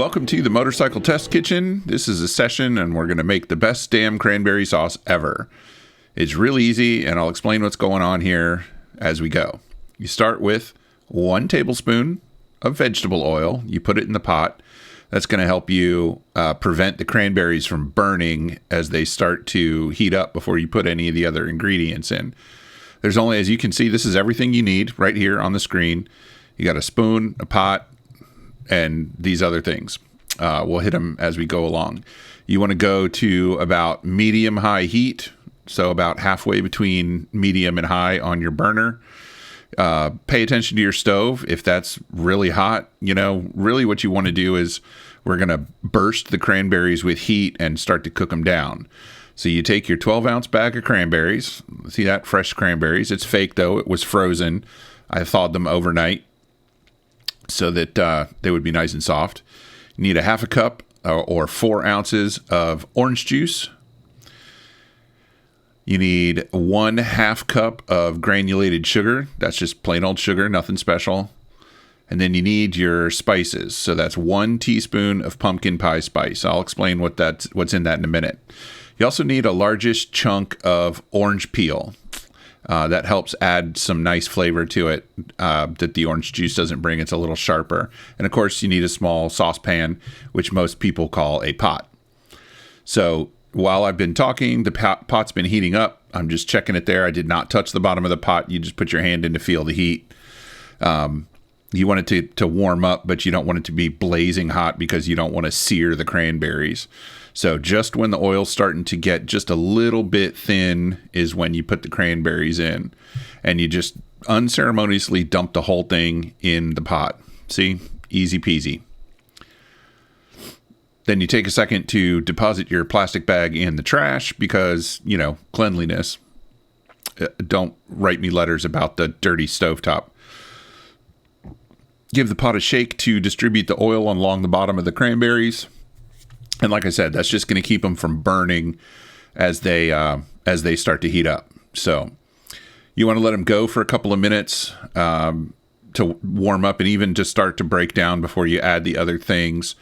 welcome to the Motorcycle Test Kitchen. This is a session and we're going to make the best damn cranberry sauce ever. It's really easy and I'll explain what's going on here as we go. You start with 1 tablespoon of vegetable oil. You put it in the pot. That's going to help you prevent the cranberries from burning as they start to heat up before you put any of the other ingredients in. There's only, as you can see, this is everything you need right here on the screen. You got a spoon, a pot, and these other things. We'll hit them as we go along. You want to go to about medium-high heat, so about halfway between medium and high on your burner. Pay attention to your stove. If that's really hot, really what you want to do is we're going to burst the cranberries with heat and start to cook them down. So you take your 12-ounce bag of cranberries. See that? Fresh cranberries. It's fake, though. It was frozen. I thawed them overnight so that they would be nice and soft. You need a half a cup or 4 ounces of orange juice. You need 1/2 cup of granulated sugar. That's just plain old sugar, nothing special. And then you need your spices. So that's 1 teaspoon of pumpkin pie spice. I'll explain what's in that in a minute. You also need a largest chunk of orange peel. That helps add some nice flavor to it that the orange juice doesn't bring. It's a little sharper. And of course, you need a small saucepan, which most people call a pot. So while I've been talking, the pot's been heating up. I'm just checking it there. I did not touch the bottom of the pot. You just put your hand in to feel the heat. You want it to warm up, but you don't want it to be blazing hot because you don't want to sear the cranberries. So just when the oil's starting to get just a little bit thin is when you put the cranberries in. And you just unceremoniously dump the whole thing in the pot. See? Easy peasy. Then you take a second to deposit your plastic bag in the trash because, cleanliness. Don't write me letters about the dirty stovetop. Give the pot a shake to distribute the oil along the bottom of the cranberries. And like I said, that's just going to keep them from burning as they start to heat up. So you want to let them go for a couple of minutes to warm up and even to start to break down before you add the other things.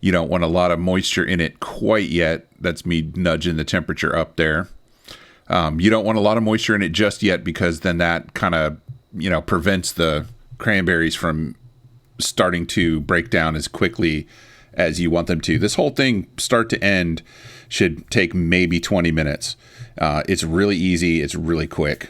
You don't want a lot of moisture in it quite yet. That's me nudging the temperature up there. You don't want a lot of moisture in it just yet because then that kind of, prevents the cranberries from starting to break down as quickly as you want them to. This whole thing, start to end, should take maybe 20 minutes. It's really easy. It's really quick.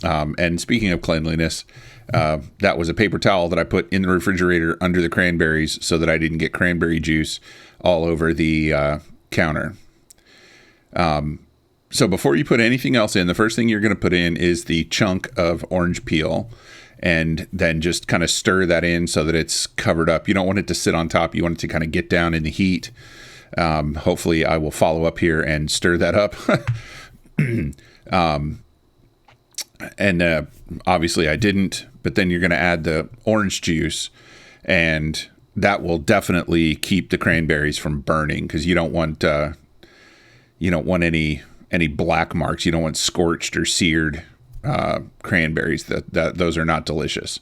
And speaking of cleanliness, that was a paper towel that I put in the refrigerator under the cranberries so that I didn't get cranberry juice all over the counter. So before you put anything else in, the first thing you're going to put in is the chunk of orange peel. And then just kind of stir that in so that it's covered up. You don't want it to sit on top. You want it to kind of get down in the heat. Hopefully I will follow up here and stir that up. And obviously I didn't, but then you're going to add the orange juice and that will definitely keep the cranberries from burning because you don't want any black marks. You don't want scorched or seared cranberries. Those are not delicious.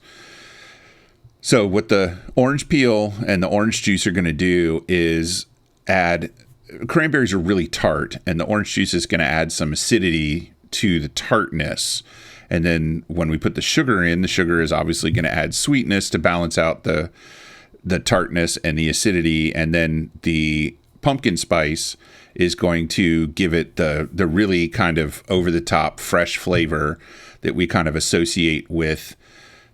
So what the orange peel and the orange juice are going to do is cranberries are really tart, and the orange juice is going to add some acidity to the tartness. And then when we put the sugar in, the sugar is obviously going to add sweetness to balance out the tartness and the acidity. And then the pumpkin spice is going to give it the really kind of over-the-top fresh flavor that we kind of associate with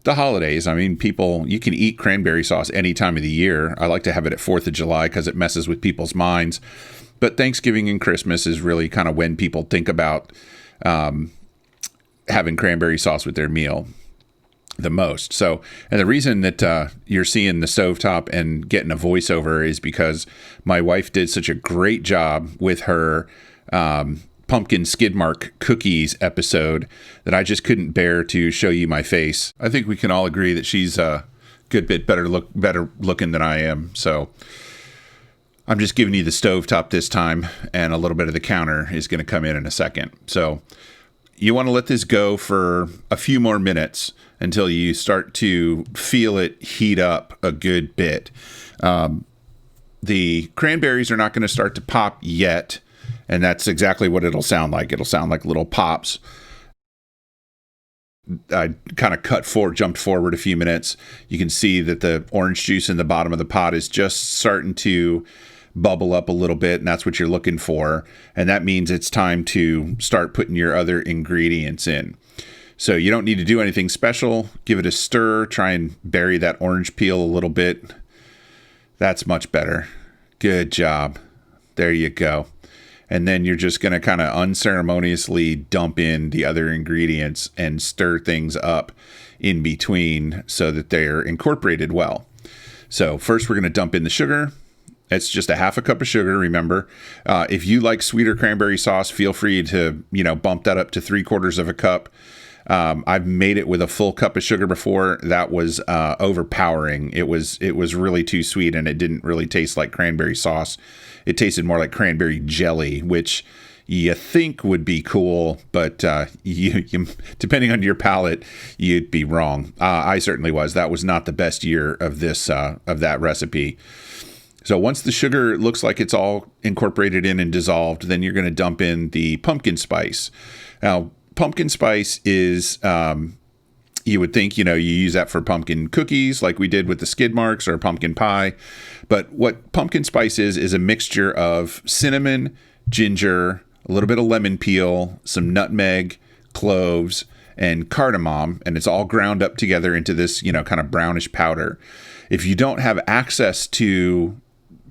the holidays. I mean, you can eat cranberry sauce any time of the year. I like to have it at 4th of July because it messes with people's minds. But Thanksgiving and Christmas is really kind of when people think about having cranberry sauce with their meal the most. So, and the reason that you're seeing the stovetop and getting a voiceover is because my wife did such a great job with her pumpkin skid mark cookies episode that I just couldn't bear to show you my face. I think we can all agree that she's a good bit better looking than I am. So I'm just giving you the stovetop this time, and a little bit of the counter is going to come in a second. So you want to let this go for a few more minutes until you start to feel it heat up a good bit. The cranberries are not going to start to pop yet, and that's exactly what it'll sound like. It'll sound like little pops. I kind of jumped forward a few minutes. You can see that the orange juice in the bottom of the pot is just starting to bubble up a little bit, and that's what you're looking for. And that means it's time to start putting your other ingredients in. So you don't need to do anything special. Give it a stir. Try and bury that orange peel a little bit. That's much better. Good job. There you go. And then you're just going to kind of unceremoniously dump in the other ingredients and stir things up in between so that they're incorporated well. So first we're going to dump in the sugar. It's just a half a cup of sugar, remember. If you like sweeter cranberry sauce, feel free to, bump that up to 3/4 of a cup. I've made it with a full cup of sugar before. That was overpowering. It was really too sweet, and it didn't really taste like cranberry sauce. It tasted more like cranberry jelly, which you think would be cool, but you depending on your palate, you'd be wrong. I certainly was. That was not the best year of that recipe. So once the sugar looks like it's all incorporated in and dissolved, then you're going to dump in the pumpkin spice. Now, pumpkin spice is, you would think, you use that for pumpkin cookies like we did with the skid marks or pumpkin pie. But what pumpkin spice is a mixture of cinnamon, ginger, a little bit of lemon peel, some nutmeg, cloves, and cardamom. And it's all ground up together into this, kind of brownish powder. If you don't have access to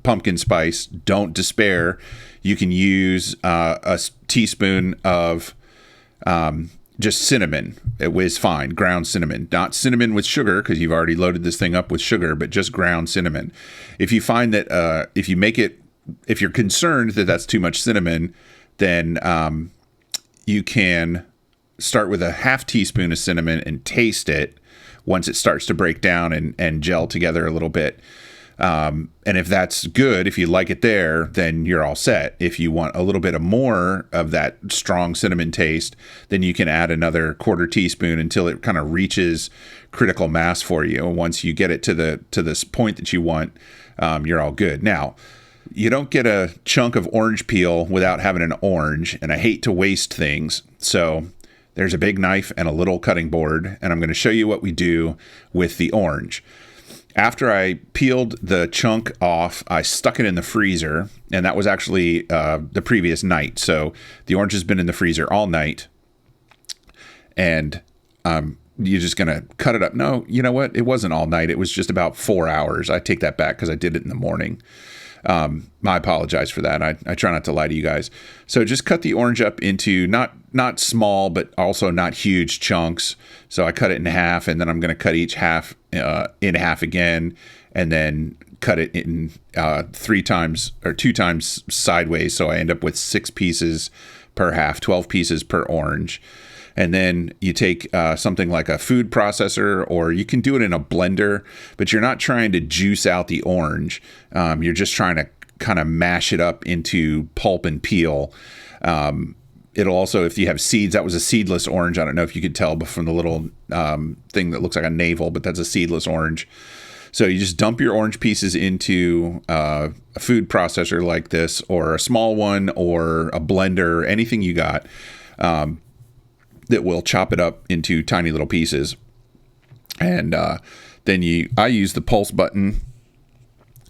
pumpkin spice, don't despair. You can use a teaspoon of just cinnamon. It was fine. Ground cinnamon, not cinnamon with sugar, because you've already loaded this thing up with sugar, but just ground cinnamon. If you find that if you're concerned that that's too much cinnamon, then you can start with a half teaspoon of cinnamon and taste it once it starts to break down and gel together a little bit. And if that's good, if you like it there, then you're all set. If you want a little bit more of that strong cinnamon taste, then you can add another 1/4 teaspoon until it kind of reaches critical mass for you. And once you get it to this point that you want, you're all good. Now, you don't get a chunk of orange peel without having an orange, and I hate to waste things. So there's a big knife and a little cutting board, and I'm going to show you what we do with the orange. After I peeled the chunk off, I stuck it in the freezer, and that was actually the previous night. So the orange has been in the freezer all night, and you're just going to cut it up. No, you know what? It wasn't all night. It was just about 4 hours. I take that back because I did it in the morning. I apologize for that. I try not to lie to you guys. So just cut the orange up into not small, but also not huge chunks. So I cut it in half, and then I'm going to cut each half in half again, and then cut it in 3 times or 2 times sideways. So I end up with 6 pieces per half, 12 pieces per orange. And then you take something like a food processor, or you can do it in a blender, but you're not trying to juice out the orange. You're just trying to kind of mash it up into pulp and peel. It'll also, if you have seeds, that was a seedless orange. I don't know if you could tell but from the little thing that looks like a navel, but that's a seedless orange. So you just dump your orange pieces into a food processor like this, or a small one, or a blender, anything you got. That will chop it up into tiny little pieces. And then I use the pulse button.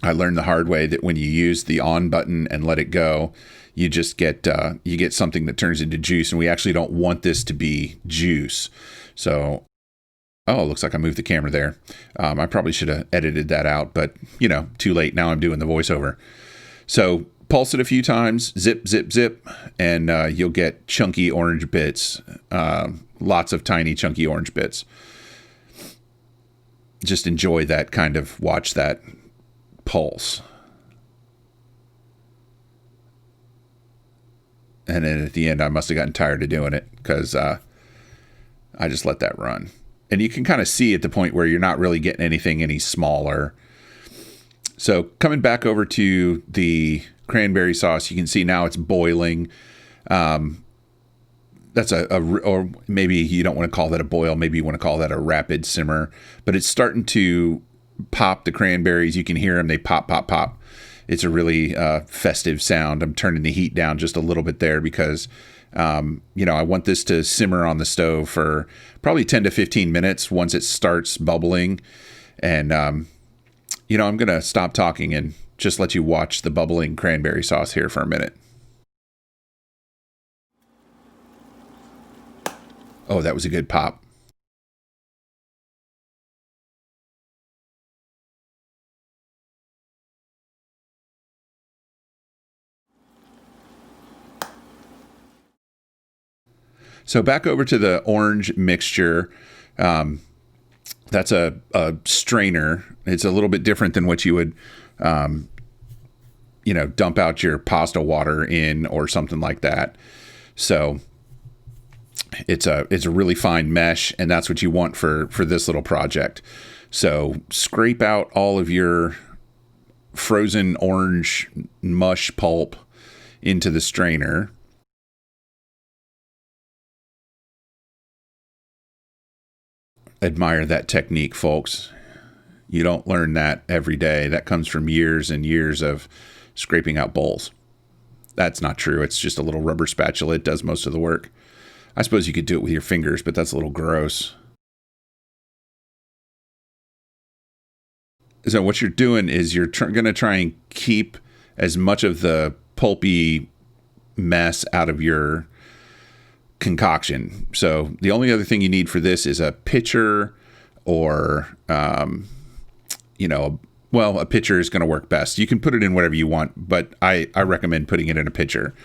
I learned the hard way that when you use the on button and let it go, you just get something that turns into juice. And we actually don't want this to be juice. So, it looks like I moved the camera there. I probably should have edited that out, but too late. Now I'm doing the voiceover. So pulse it a few times, zip, zip, zip, and you'll get chunky orange bits. Lots of tiny chunky orange bits. Just enjoy that watch that pulse. And then at the end, I must have gotten tired of doing it because I just let that run. And you can kind of see at the point where you're not really getting anything any smaller. So coming back over to the cranberry sauce, you can see now it's boiling. That's or maybe you don't want to call that a boil. Maybe you want to call that a rapid simmer. But it's starting to pop the cranberries. You can hear them. They pop, pop, pop. It's a really festive sound. I'm turning the heat down just a little bit there because, I want this to simmer on the stove for probably 10 to 15 minutes once it starts bubbling. And, I'm going to stop talking and just let you watch the bubbling cranberry sauce here for a minute. Oh, that was a good pop. So back over to the orange mixture. That's a strainer. It's a little bit different than what you would, dump out your pasta water in or something like that. So it's a really fine mesh, and that's what you want for this little project. So scrape out all of your frozen orange mush pulp into the strainer. Admire that technique, folks. You don't learn that every day. That comes from years and years of scraping out bowls. That's not true. It's just a little rubber spatula. It does most of the work. I suppose you could do it with your fingers, but that's a little gross. So what you're doing is you're going to try and keep as much of the pulpy mess out of your concoction. So the only other thing you need for this is a pitcher or, a pitcher is going to work best. You can put it in whatever you want, but I recommend putting it in a pitcher.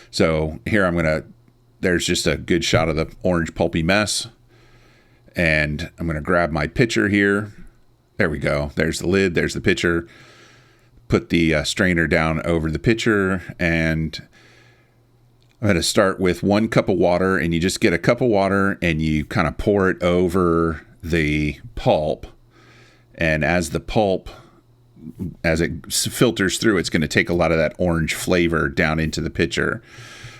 So here there's just a good shot of the orange pulpy mess. And I'm going to grab my pitcher here. There we go. There's the lid. There's the pitcher. Put the strainer down over the pitcher, and I'm going to start with 1 cup of water, and you just get a cup of water and you kind of pour it over the pulp. And as it filters through, it's going to take a lot of that orange flavor down into the pitcher.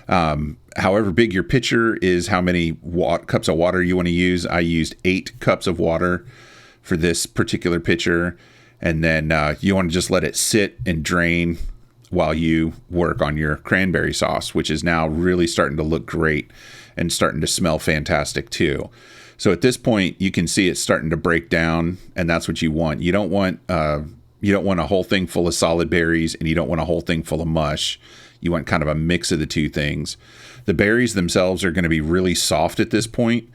However big your pitcher is, how many cups of water you want to use. I used 8 cups of water for this particular pitcher. And then you want to just let it sit and drain while you work on your cranberry sauce, which is now really starting to look great and starting to smell fantastic too. So at this point, you can see it's starting to break down, and that's what you want. You don't want a whole thing full of solid berries, and you don't want a whole thing full of mush. You want kind of a mix of the two things. The berries themselves are going to be really soft at this point,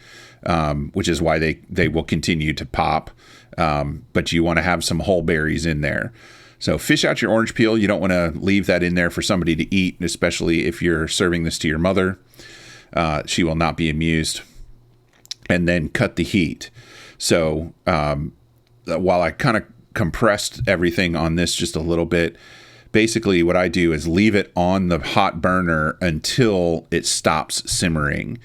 which is why they will continue to pop. But you want to have some whole berries in there. So fish out your orange peel. You don't want to leave that in there for somebody to eat, especially if you're serving this to your mother. She will not be amused. And then cut the heat. So while I kind of compressed everything on this just a little bit, basically what I do is leave it on the hot burner until it stops simmering.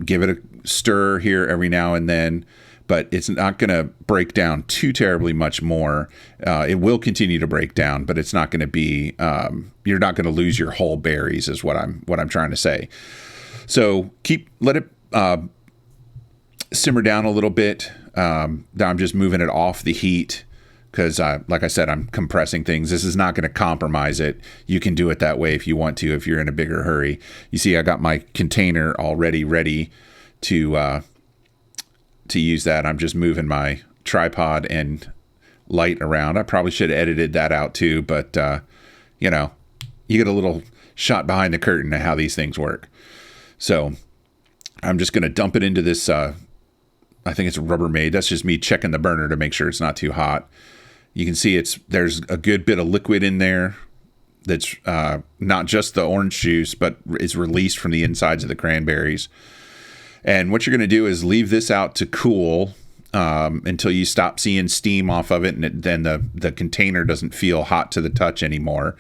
Give it a stir here every now and then, but it's not going to break down too terribly much more. It will continue to break down, but it's not going to be, you're not going to lose your whole berries is what I'm trying to say. So let it simmer down a little bit. I'm just moving it off the heat because, like I said, I'm compressing things. This is not going to compromise it. You can do it that way if you want to, if you're in a bigger hurry. You see, I got my container already ready to use that. I'm just moving my tripod and light around. I probably should have edited that out too, but you get a little shot behind the curtain of how these things work. So I'm just going to dump it into this, I think it's a Rubbermaid. That's just me checking the burner to make sure it's not too hot. You can see there's a good bit of liquid in there that's not just the orange juice, but is released from the insides of the cranberries. And what you're going to do is leave this out to cool until you stop seeing steam off of it, and then the container doesn't feel hot to the touch anymore.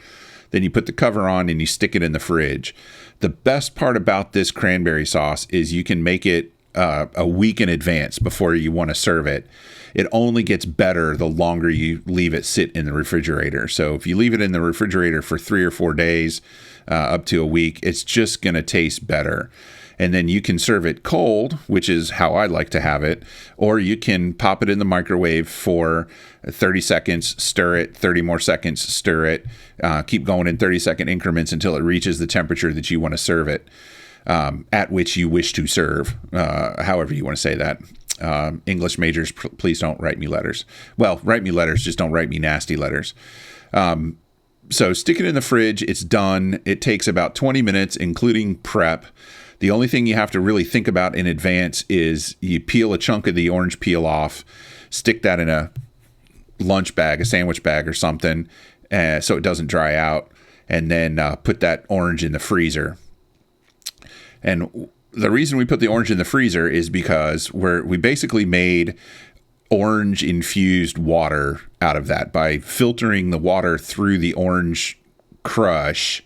Then you put the cover on and you stick it in the fridge. The best part about this cranberry sauce is you can make it a week in advance before you want to serve it. It only gets better the longer you leave it sit in the refrigerator. So if you leave it in the refrigerator for 3 or 4 days, up to a week, it's just going to taste better. And then you can serve it cold, which is how I like to have it, or you can pop it in the microwave for 30 seconds, stir it, 30 more seconds, stir it, keep going in 30-second increments until it reaches the temperature that you want to serve it, at which you wish to serve, however you want to say that. English majors, please don't write me letters. Well, write me letters, just don't write me nasty letters. So stick it in the fridge. It's done. It takes about 20 minutes, including prep. The only thing you have to really think about in advance is you peel a chunk of the orange peel off, stick that in a lunch bag, a sandwich bag or something, so it doesn't dry out, and then put that orange in the freezer. And the reason we put the orange in the freezer is because we basically made orange infused water out of that by filtering the water through the orange crush.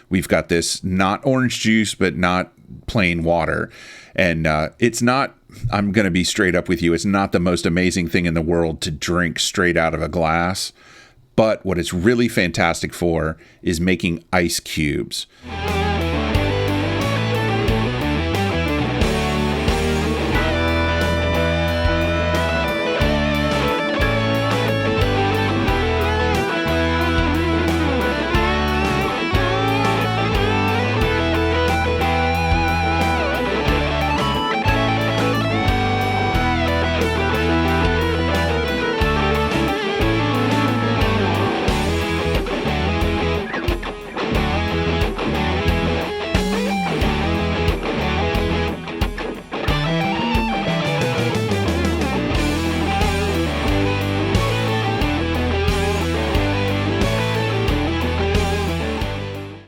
We've got this not orange juice, but not plain water. And it's not, I'm going to be straight up with you, it's not the most amazing thing in the world to drink straight out of a glass. But what it's really fantastic for is making ice cubes.